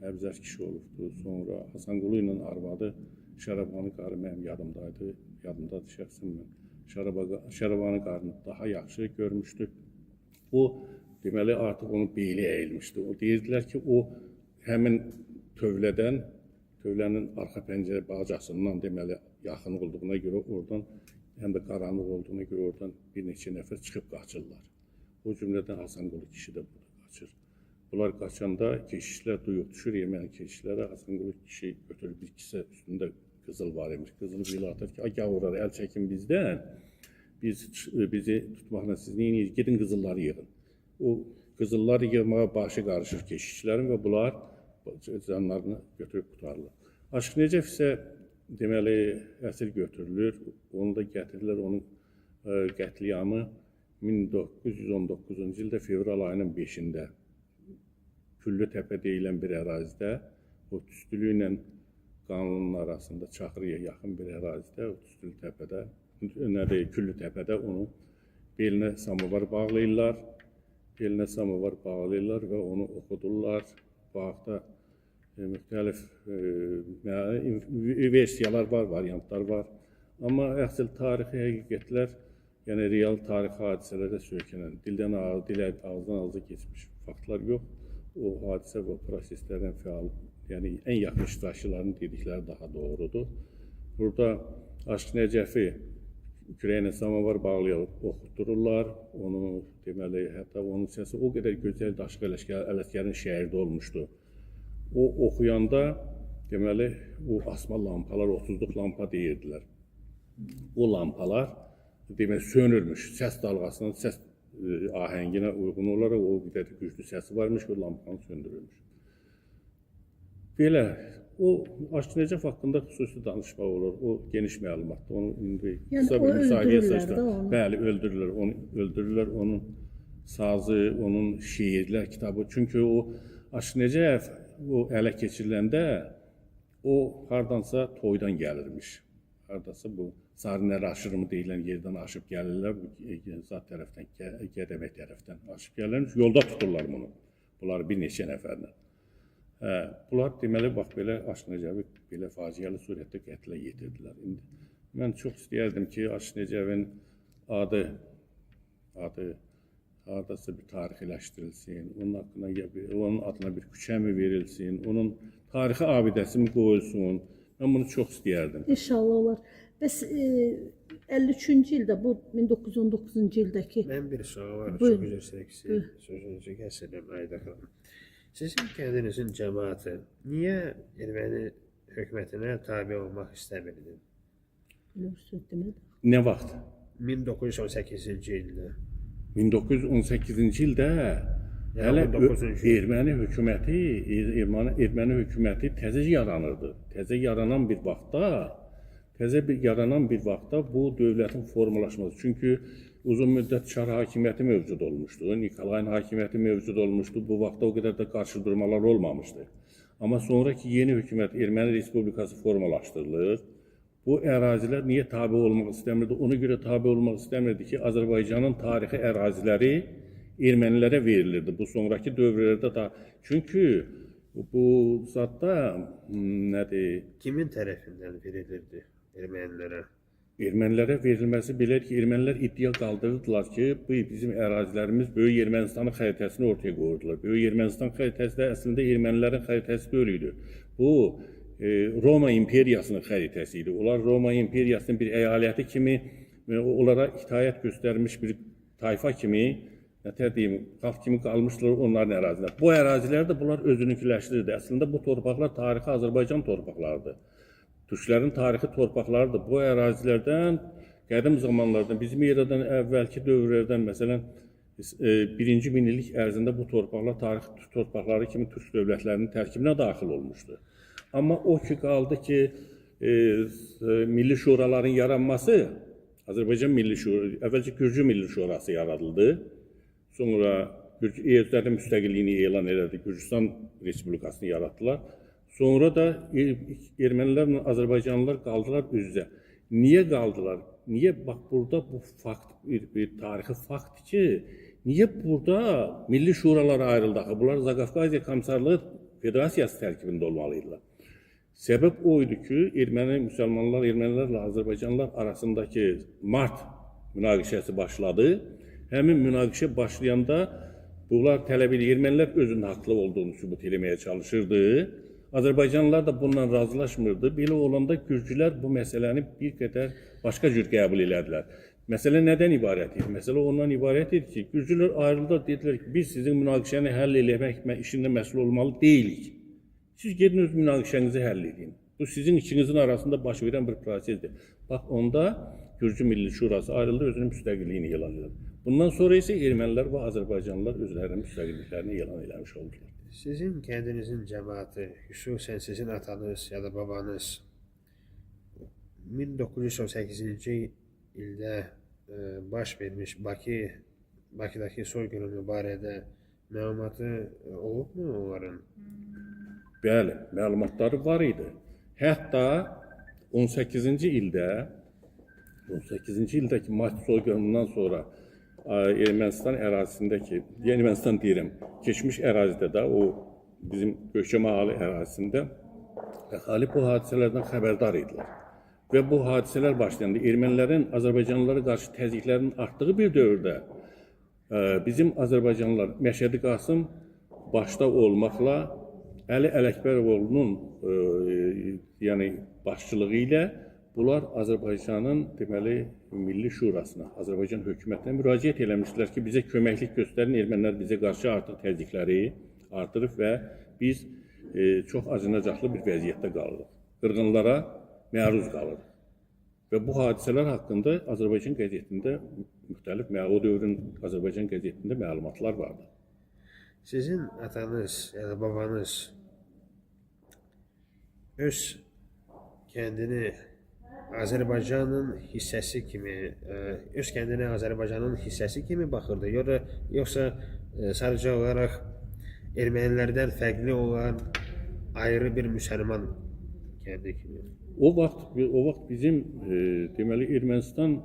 Əbzər kişi olubdu. Sonra Hasan Qulu ilə arvadı Şərəbani qarı mənim yadımdadır şəxsən mən. Şərəbani qarını daha yaxşı görmüşdük. O, deməli, artıq onun beyli əyilmişdi. O deyirdilər ki, o həmin tövlənin arxa pəncərə bağcasından deməli, yaxın olduğuna görə oradan, həm də qaranlıq olduğuna görə oradan bir neçə nəfər çıxıb qaçırlar. O cümlədən Hasan Qulu kişi də burada qaçır. Bunlar qaçanda keşişlər duyuq düşür, erməni keşişlərə Hasan Qulu kişi götürür bir kisə üstündə qızıl var imiş. Qızılı bir atır ki, gəl orada əl çəkin bizdən, bizi tutmaqla siz neyin, gedin qızılları yığın. O qızılları yığmağa başı qarışır keşişlərin və bunlar canlarını götürüb qutarırlar. Aşıq Nəcəf isə deməli əsir götürülür, onu da gətirirlər, onun qətliamı 1919-cu ildə fevral ayının 5-də Küllü Təpə deyilən bir ərazidə, o Tüstülü ilə Qanlının arasında Çaxırıya yaxın bir ərazidə, o Tüstülü Təpədə, Küllü Təpədə onu belinə samovar bağlayırlar. belinə samovar bağlayırlar və onu oxudurlar. Bu haqda müxtəlif versiyalar var, variantlar var. Amma əsl tarixi həqiqətlər, yəni real tarix hadisələrə söykənən, dildən ağızdan ağıza keçmiş faktlar yox. O hadisə və proseslərdən fəal, yəni ən yaxın iştirakçıların dedikləri daha doğrudur. Burada Aşıq Nəcəfi kürəyinə samovar bağlayıb oxutdururlar. Onu deməli, hətta onun səsi o qədər gözəl Aşıq Ələsgərin şəhərdə olmuşdu. O oxuyanda deməli o asma lampalar, 30-luq lampa deyirdilər. O lampalar demək sönürmüş, səs dalğasının səs ahənginə uyğun olaraq o qədər güclü səsi varmış ki, o lampanı söndürülmüş. Belə, o Aşıq Nəcəf haqqında xüsusi danışmaq olur, o geniş məlumatdır. Onu indi qısa bir müsahibəyə saçlar. Bəli, öldürürlər, onun sazı, onun şeirlər kitabı. Çünki o Aşıq Nəcəf o ələ keçiriləndə o hardansa toydan gəlirmiş. Hardasa bu Sarınər aşırımı deyilən yerdən aşıb gəlirlər, bu zat tərəfdən, Gədəmək tərəfdən aşıb gəlirlər, yolda tuturlar bunu, bunlar bir neçə nəfərlə. Bunlar deməli, bax belə Aşıq Nəcəvi belə faciəli surətdə qətlə yetirdilər. Mən çox istəyərdim ki, Aşıq Nəcəvin adı hardasa bir tarixiləşdirilsin, onun adına bir küçə mi verilsin, onun tarixi abidəsi mi qoyulsun. Mən bunu çox istəyərdim. İnşallah olar. Bəs 53-cü ildə, bu 1919-cu ildəki... Mən bir sual var, çox üzr istəyirəm, sözünüzü kəsirəm, Ayda xanım. Sizin kəndinizin cəmaatı niyə erməni hökumətinə tabi olmaq istəmirdi? Nə vaxt? 1918-ci ildə. 1918-ci ildə hələ erməni hökuməti təzə yaranırdı. Təzə yaranan bir vaxtda bu dövlətin formalaşması. Çünki uzun müddət Çar hakimiyyəti mövcud olmuşdu, Nikolayın hakimiyyəti mövcud olmuşdu. Bu vaxtda o qədər də qarşıdurmalar olmamışdı. Amma sonraki yeni hökumət Erməni Respublikası formalaşdırılır. Bu ərazilər niyə tabi olmaq istəmirdi? Ona görə tabi olmaq istəmirdi ki, Azərbaycanın tarixi əraziləri ermənilərə verilirdi. Bu sonraki dövrlərdə da. Çünki bu zatda nədir? Kimin tərəfindən verilirdi ermənilərə? Ermənilərə verilməsi belədir ki, ermənilər iddia qaldırdılar ki, bu bizim ərazilərimiz Böyük Ermənistanın xəritəsini ortaya qoyurdular. Böyük Ermənistan xəritəsi də əslində ermənilərin xəritəsi deyil idi. Bu Roma imperiyasının xəritəsi idi. Onlar Roma imperiyasının bir əyaləti kimi, onlara itaət göstərmiş bir tayfa kimi, xalq kimi qalmışdılar onların ərazilər. Bu ərazilər də bunlar özününkiləşdirirdi. Əslində bu torpaqlar tarixi Azərbaycan torpaqlarıdır. Türklərin tarixi torpaqlarıdır. Bu ərazilərdən qədim zamanlardan, bizim eradan əvvəlki dövrlərdən, məsələn, birinci minillik ərzində bu torpaqlar tarixi torpaqları kimi türk dövlətlərinin tərkibinə daxil olmuşdu. Amma o ki qaldı ki, Milli Şuraların yaranması, Azərbaycan Milli Şurası, əvvəlcə Gürcü Milli Şurası yaradıldı. Sonra özlərinin müstəqilliyini elan elədi, Gürcüstan Respublikasını yaratdılar. Sonra da ermənilərlə Azərbaycanlılar qaldılar üz-üzə. Niyə qaldılar? Niyə? Bax, burada bu fakt, bir tarixi faktdır ki, niyə burada Milli Şuralar ayrıldı? Bunlar Zaqafqaziya Komissarlığı Federasiyası tərkibində olmalıydılar. Səbəb o idi ki, ermənilərlə Azərbaycanlılar arasındakı mart münaqişəsi başladı. Həmin münaqişə başlayanda bunlar tələb edir, ermənilər özünün haqlı olduğunu sübut eləməyə çalışırdı. Azərbaycanlılar da bundan razılaşmırdı. Belə olanda Gürcülər bu məsələni bir qədər başqa cür qəbul elədilər. Məsələ nədən ibarət idi? Məsələ ondan ibarət idi ki, Gürcülər ayrıldılar, dedilər ki, biz sizin münaqişəni həll eləmək işində məsul olmalı deyilik. Siz gedin öz münaqişənizi həll edin. Bu sizin ikinizin arasında baş verən bir prosesdir. Bax, onda Gürcü Milli Şurası ayrıldı, özünün müstəqilliyini elan edir. Bundan sonra isə ermənilər və Azərbaycanlılar özlərinin müstəqilliklərini elan eləmiş oldular. Sizin kəndinizin cəmaatı, xüsusən sizin atanız ya da babanız 1918-ci ildə baş vermiş Bakıdakı soyqırımı barədə məlumatı olubmu onların? Bəli, məlumatları var idi. Hətta 18-ci ildəki Mart soyqırımından sonra Ermənistan ərazisindəki, Ermənistan deyirəm, keçmiş ərazidə də o bizim Gökçə Mahalı ərazisində əhali bu hadisələrdən xəbərdar idilər. Və bu hadisələr başlayanda ermənilərin Azərbaycanlılara qarşı təzyiqlərinin artdığı bir dövrdə bizim Azərbaycanlılar Məşədi Qasım başda olmaqla Əli Ələkbəroğlu'nun yəni başçılığı ilə bunlar Azərbaycanın deməli Milli Şurasına, Azərbaycan hökumətinə müraciət eləmişdilər ki, bizə köməklik göstərin, ermənilər bizə qarşı artıq təzyiqləri artırıb və biz çox acınacaqlı bir vəziyyətdə qalırıq. Qırğınlara məruz qalırıq. Və bu hadisələr haqqında Azərbaycan qəzetində müxtəlif, o dövrün Azərbaycan qəzetində məlumatlar vardı. Sizin atanız ya da babanız öz kəndini Azərbaycanın hissəsi kimi, baxırdı, yoxsa sadəcə olaraq ermənilərdən fərqli olan ayrı bir müsəlman kəndi kimi? O vaxt bizim deməli Ermənistan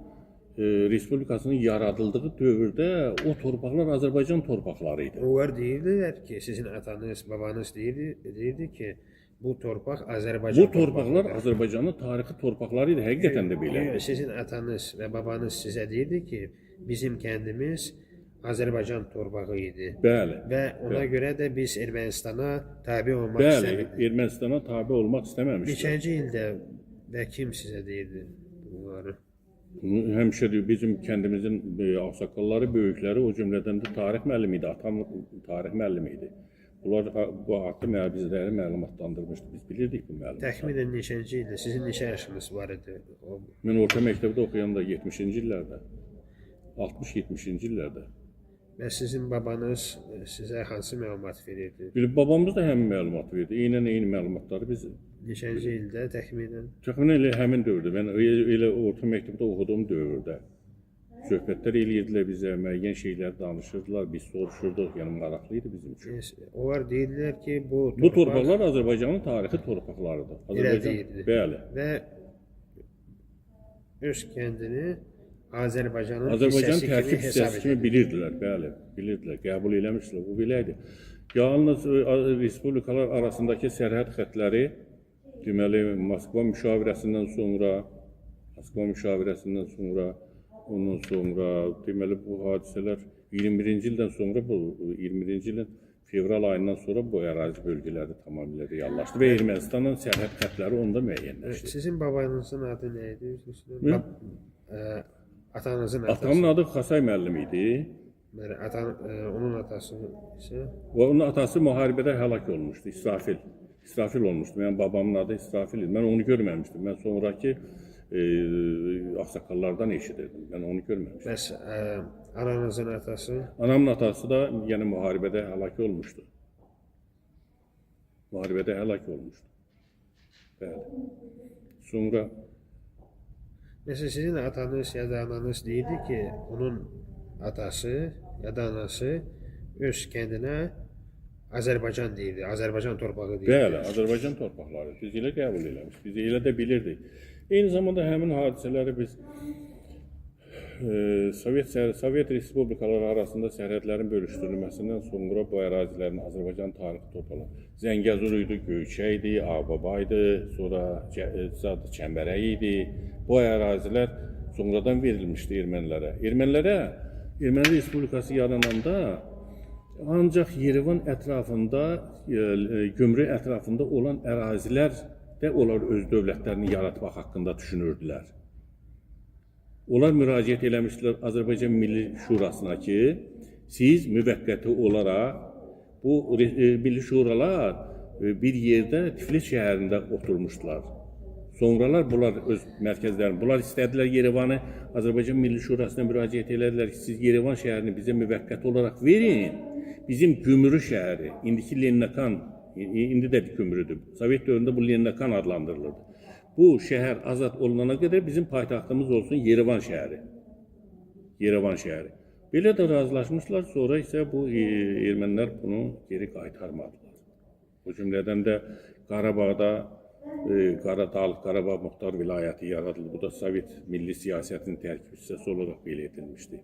Respublikasının yaradıldığı dövrdə o torpaqlar Azərbaycan torpaqları idi. Onlar deyirdilər ki, sizin atanız, babanız deyirdi ki, bu torpaq Azərbaycan Bu torpaqlar Azərbaycanın tarixi torpaqları idi, həqiqətən də belədir. Sizin atanız və babanız sizə deyirdi ki, bizim kəndimiz Azərbaycan torpağı idi. Bəli. Və ona görə də biz Ermənistana tabe olmaq istəmirdik. Bəli, Ermənistana tabe olmaq istəməmişdik. Neçənci ildə və kim sizə deyirdi bunları? Həmişə bizim kəndimizin ağsaqqalları, böyükləri, o cümlədən də tarix müəllimi idi, atam tarix müəllimi idi. Bunlar bu haqda bizləri məlumatlandırmışdı. Biz bilirdik bu məlumatları. Təxminən neçənci ildə, sizin neçə yaşınız var idi? Mən orta məktəbdə oxuyanda 70-ci illərdə, 60-70-ci illərdə. Və sizin babanız sizə hansı məlumat verirdi? Babamız da həmin məlumat verdi. Eyni məlumatları biz... Neçənci ildə təxminən? Təxminən elə həmin dövrdə. Mən elə orta məktəbdə oxuduğum dövrdə söhbətlər eləyirdilər bizə, müəyyən şeylər danışırdılar, biz soruşurduq, yəni maraqlı idi bizim üçün. Onlar deyirlər ki, bu torpaqlar Azərbaycanın tarixi torpaqlarıdır. Elə deyirdi. Bəli. Və öz kəndini Azərbaycanın tərkib hissəsi kimi bilirdilər, bəli, bilirdilər, qəbul eləmişdilər, bu belə idi. Yalnız respublikalar arasındakı sərhəd xətləri, deməli, Moskva müşavirəsindən sonra, ondan sonra, deməli, bu hadisələr 21-ci ildən sonra, 21-ci ilin fevral ayından sonra bu ərazi bölgələri tamamilə reallaşdı və Ermənistanın sərhəd xətləri onda müəyyənləşdi. Sizin babanızın adı nə idi? Atanızın atası? Atamın adı Xasay müəllim idi. Onun atası isə? Onun atası müharibədə həlak olmuşdu, İsrafil olmuşdu. Mənim babamın adı İsrafil idi. Mən onu görməmişdim. Mən sonraki ağsaqqallardan eşidirdim. Mən onu görməmişdim. Bəs ananızın atası? Anamın atası da yəni müharibədə həlak olmuşdu. Bəli. Sonra Məsələn, sizin atanız ya da ananız deyirdi ki, onun atası ya da anası öz kəndinə Azərbaycan deyirdi, Azərbaycan torpağı deyirdi. Bəli, Azərbaycan torpaqları. Biz elə qəbul eləmişdik, biz elə də bilirdik. Eyni zamanda həmin hadisələri biz Sovet Respublikaları arasında sərhədlərin bölüşdürülməsindən sonra bu ərazilərin Azərbaycan tarixi torpaqları. Zəngəzur idi, Göyçə idi, Ağbaba idi, sonra Çəmbərək idi. Bu ərazilər sonradan verilmişdi ermənilərə. Erməni Respublikası yarananda ancaq Yerevan ətrafında, Gümrü ətrafında olan ərazilər də onlar öz dövlətlərini yaratmaq haqqında düşünürdülər. Onlar müraciət eləmişdilər Azərbaycan Milli Şurasına ki, siz müvəqqəti olaraq bu Milli Şuralar bir yerdə Tiflis şəhərində oturmuşdular. Sonralar bunlar öz mərkəzlərini, bunlar istədilər Yerevanı Azərbaycan Milli Şurasına müraciət elədilər ki, siz Yerevan şəhərini bizə müvəqqəti olaraq verin. Bizim Gümrü şəhəri, indiki Leninakan, indi də Gümrüdür. Sovet dövründə bu Leninakan adlandırılırdı. Bu şəhər azad olunana qədər bizim paytaxtımız olsun Yerevan şəhəri. Belə də razılaşmışlar, sonra isə bu ermənilər bunu geri qaytarmadılar. Bu cümlədən də Qarabağda Qarabağ Muxtar vilayəti yaradıldı. Bu da Sovet milli siyasətinin tərkib hissəsi olaraq belə edilmişdi.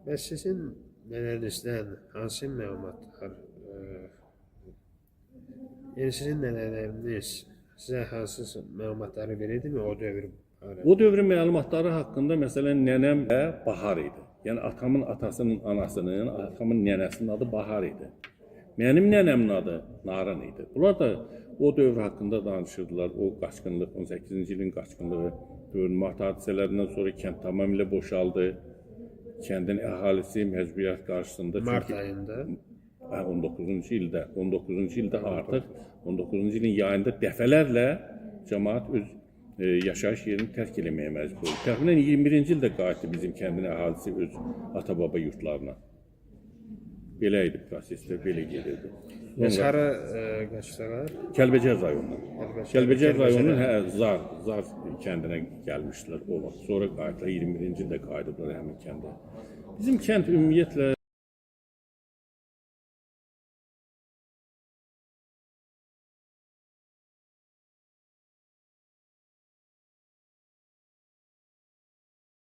Və sizin nənənizdən hansı məlumatlar, yəni sizin nənələriniz sizə hansı məlumatları verirdimi o dövr barədə? O dövrün məlumatları haqqında məsələn nənəm və Bahar idi. Yəni atamın atasının anasının, atamın nənəsinin adı Bahar idi. Mənim nənəmin adı Narın idi. Bunlar da o dövr haqqında danışırdılar. O qaçqınlıq, 18-ci ilin qaçqınlığı, bölünmə hadisələrindən sonra kənd tamamilə boşaldı. Kəndin əhalisi məcburiyyət qarşısında Mart ayında 19-cu ildə artıq 19-cu ilin yayında dəfələrlə cəmaət öz yaşayış yerini tərk eləməyə məcbur oldu. Təxminən 21-ci ildə qayıtdı bizim kəndin əhalisi öz ata-baba yurtlarına. Belə idi proseslər, belə gedirdi. Bəs hara qaçdılar? Kəlbəcər rayonundan. Kəlbəcər rayonunun Zar kəndinə gəlmişdilər o vaxt. Sonra qayıtdılar, 21-ci ildə qayıdıblar həmin kəndə. Bizim kənd ümumiyyətlə